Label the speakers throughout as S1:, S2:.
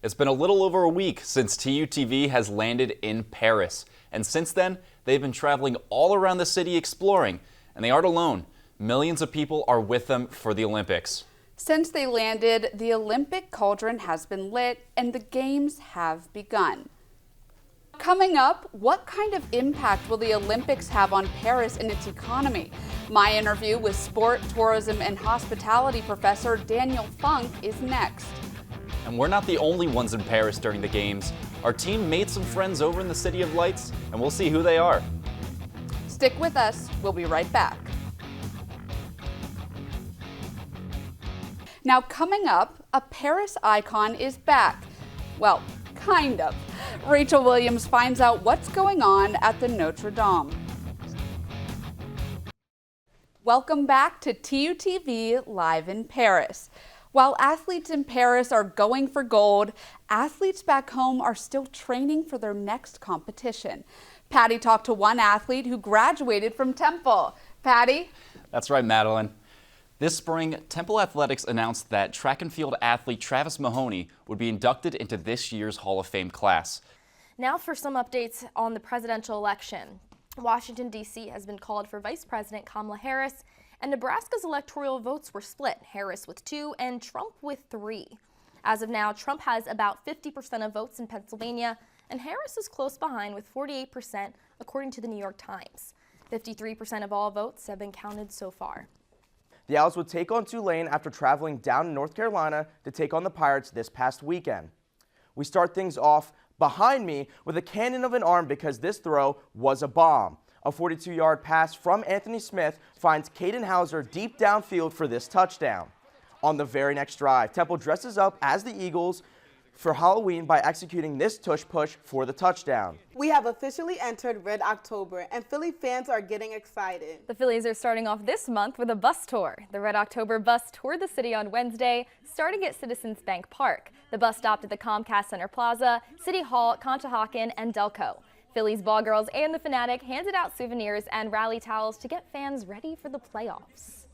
S1: It's been a little over a week since TUTV has landed in Paris. And since then, they've been traveling all around the city exploring. And they aren't alone. Millions of people are with them for the Olympics.
S2: Since they landed, the Olympic cauldron has been lit and the games have begun. Coming up, what kind of impact will the Olympics have on Paris and its economy? My interview with sport, tourism, and hospitality professor Daniel Funk is next.
S1: And we're not the only ones in Paris during the games. Our team made some friends over in the City of Lights, and we'll see who they are.
S2: Stick with us. We'll be right back. Now coming up, a Paris icon is back. Well, kind of. Rachel Williams finds out what's going on at the Notre Dame. Welcome back to TUTV Live in Paris. While athletes in Paris are going for gold, athletes back home are still training for their next competition. Patty talked to one athlete who graduated from Temple. Patty?
S1: That's right, Madeline. This spring, Temple Athletics announced that track and field athlete Travis Mahoney would be inducted into this year's Hall of Fame class.
S3: Now for some updates on the presidential election. Washington, D.C. has been called for Vice President Kamala Harris, and Nebraska's electoral votes were split, Harris with 2 and Trump with 3. As of now, Trump has about 50% of votes in Pennsylvania, and Harris is close behind with 48%, according to the New York Times. 53% of all votes have been counted so far.
S4: The Owls would take on Tulane after traveling down to North Carolina to take on the Pirates this past weekend. We start things off behind me with a cannon of an arm because this throw was a bomb. A 42-yard pass from Anthony Smith finds Caden Hauser deep downfield for this touchdown. On the very next drive, Temple dresses up as the Eagles for Halloween by executing this tush push for the touchdown.
S5: We have officially entered Red October, and Philly fans are getting excited.
S3: The Phillies are starting off this month with a bus tour. The Red October bus toured the city on Wednesday, starting at Citizens Bank Park. The bus stopped at the Comcast Center Plaza, City Hall, Conshohocken, and Delco. Phillies ball girls and the Fanatic handed out souvenirs and rally towels to get fans ready for the playoffs.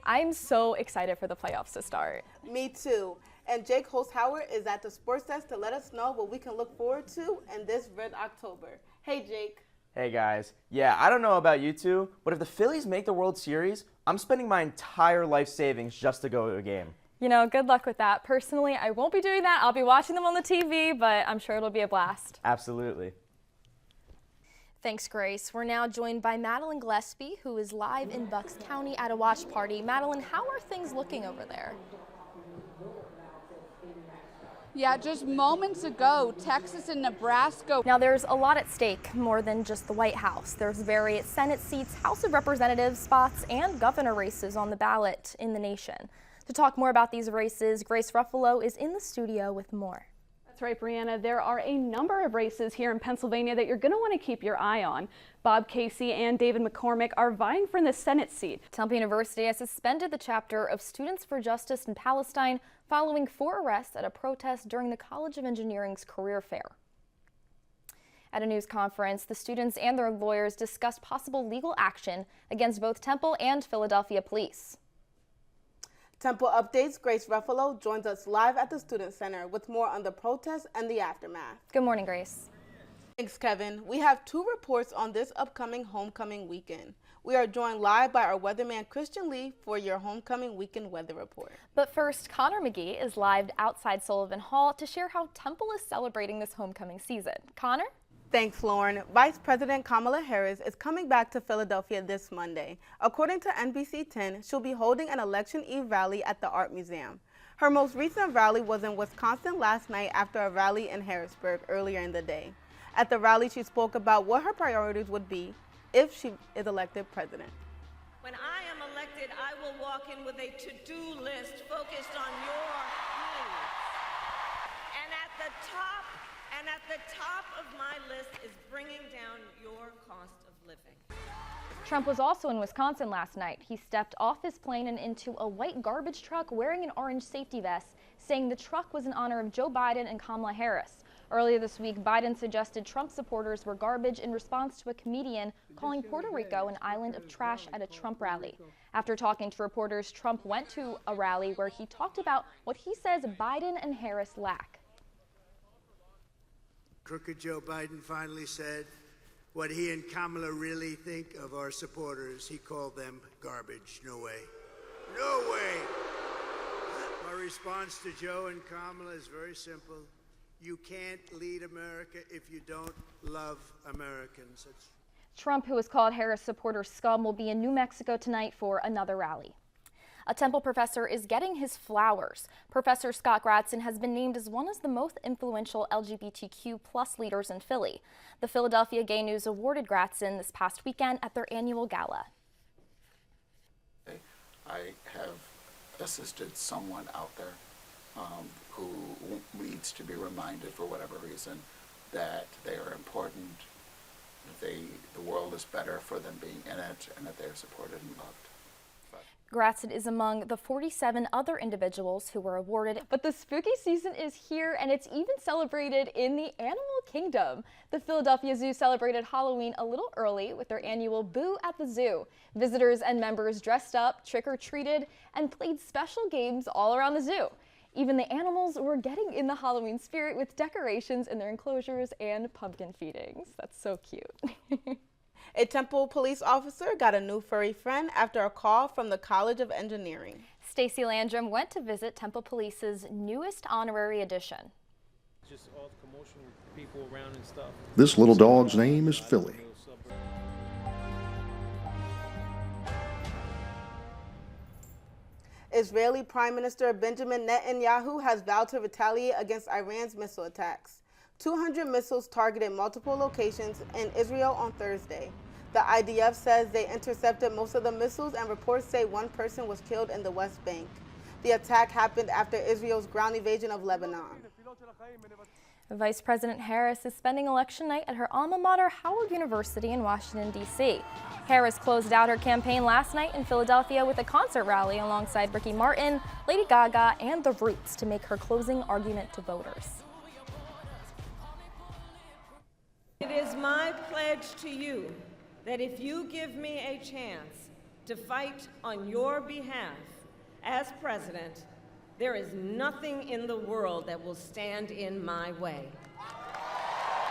S3: I'm so excited for the playoffs to start.
S5: Me too. And Jake Holzhauer is at the sports desk to let us know what we can look forward to in this Red October. Hey, Jake.
S4: Hey, guys. Yeah, I don't know about you two, but if the Phillies make the World Series, I'm spending my entire life savings just to go to a game.
S3: You know, good luck with that. Personally, I won't be doing that. I'll be watching them on the TV, but I'm sure it'll be a blast.
S4: Absolutely.
S3: Thanks, Grace. We're now joined by Madeline Gillespie, who is live in Bucks County at a watch party. Madeline, how are things looking over there?
S2: Yeah, just moments ago, Texas and Nebraska.
S3: Now, there's a lot at stake, more than just the White House. There's various Senate seats, House of Representatives spots, and governor races on the ballot in the nation. To talk more about these races, Grace Ruffalo is in the studio with more.
S6: That's right, Brianna. There are a number of races here in Pennsylvania that you're going to want to keep your eye on. Bob Casey and David McCormick are vying for the Senate seat.
S3: Temple University has suspended the chapter of Students for Justice in Palestine following 4 arrests at a protest during the College of Engineering's career fair. At a news conference, the students and their lawyers discussed possible legal action against both Temple and Philadelphia police.
S5: Temple Updates' Grace Ruffalo joins us live at the Student Center with more on the protest and the aftermath.
S3: Good morning, Grace.
S5: Thanks, Kevin. We have 2 reports on this upcoming homecoming weekend. We are joined live by our weatherman Christian Lee for your homecoming weekend weather report.
S3: But first, Connor McGee is live outside Sullivan Hall to share how Temple is celebrating this homecoming season. Connor?
S5: Thanks, Lauren. Vice President Kamala Harris is coming back to Philadelphia this Monday. According to NBC 10, she'll be holding an Election Eve rally at the Art Museum. Her most recent rally was in Wisconsin last night after a rally in Harrisburg earlier in the day. At the rally, she spoke about what her priorities would be if she is elected president.
S7: When I am elected, I will walk in with a to-do list focused on your needs. And at the top of my list is bringing down your cost of living.
S3: Trump was also in Wisconsin last night. He stepped off his plane and into a white garbage truck wearing an orange safety vest, saying the truck was in honor of Joe Biden and Kamala Harris. Earlier this week, Biden suggested Trump supporters were garbage in response to a comedian calling Puerto Rico an island of trash at a Trump rally. After talking to reporters, Trump went to a rally where he talked about what he says Biden and Harris lack.
S8: Crooked Joe Biden finally said what he and Kamala really think of our supporters. He called them garbage. No way. No way. My response to Joe and Kamala is very simple. You can't lead America if you don't love Americans.
S3: Trump, who has called Harris supporters scum, will be in New Mexico tonight for another rally. A Temple professor is getting his flowers. Professor Scott Gratson has been named as one of the most influential LGBTQ+ leaders in Philly. The Philadelphia Gay News awarded Gratson this past weekend at their annual gala.
S9: I have assisted someone out there who needs to be reminded, for whatever reason, that they are important, that the world is better for them being in it, and that they are supported and loved.
S3: Gratson is among the 47 other individuals who were awarded. But the spooky season is here, and it's even celebrated in the animal kingdom. The Philadelphia Zoo celebrated Halloween a little early with their annual Boo at the Zoo. Visitors and members dressed up, trick-or-treated, and played special games all around the zoo. Even the animals were getting in the Halloween spirit with decorations in their enclosures and pumpkin feedings. That's so cute.
S5: A Temple police officer got a new furry friend after a call from the College of Engineering.
S3: Stacy Landrum went to visit Temple Police's newest honorary addition.
S10: Just all the commotion with people around and stuff.
S11: This little dog's name is Philly.
S5: Israeli Prime Minister Benjamin Netanyahu has vowed to retaliate against Iran's missile attacks. 200 missiles targeted multiple locations in Israel on Thursday. The IDF says they intercepted most of the missiles, and reports say one person was killed in the West Bank. The attack happened after Israel's ground invasion of Lebanon.
S3: Vice President Harris is spending election night at her alma mater, Howard University in Washington, D.C. Harris closed out her campaign last night in Philadelphia with a concert rally alongside Ricky Martin, Lady Gaga, and The Roots to make her closing argument to voters.
S7: It is my pledge to you that if you give me a chance to fight on your behalf as president, there is nothing in the world that will stand in my way.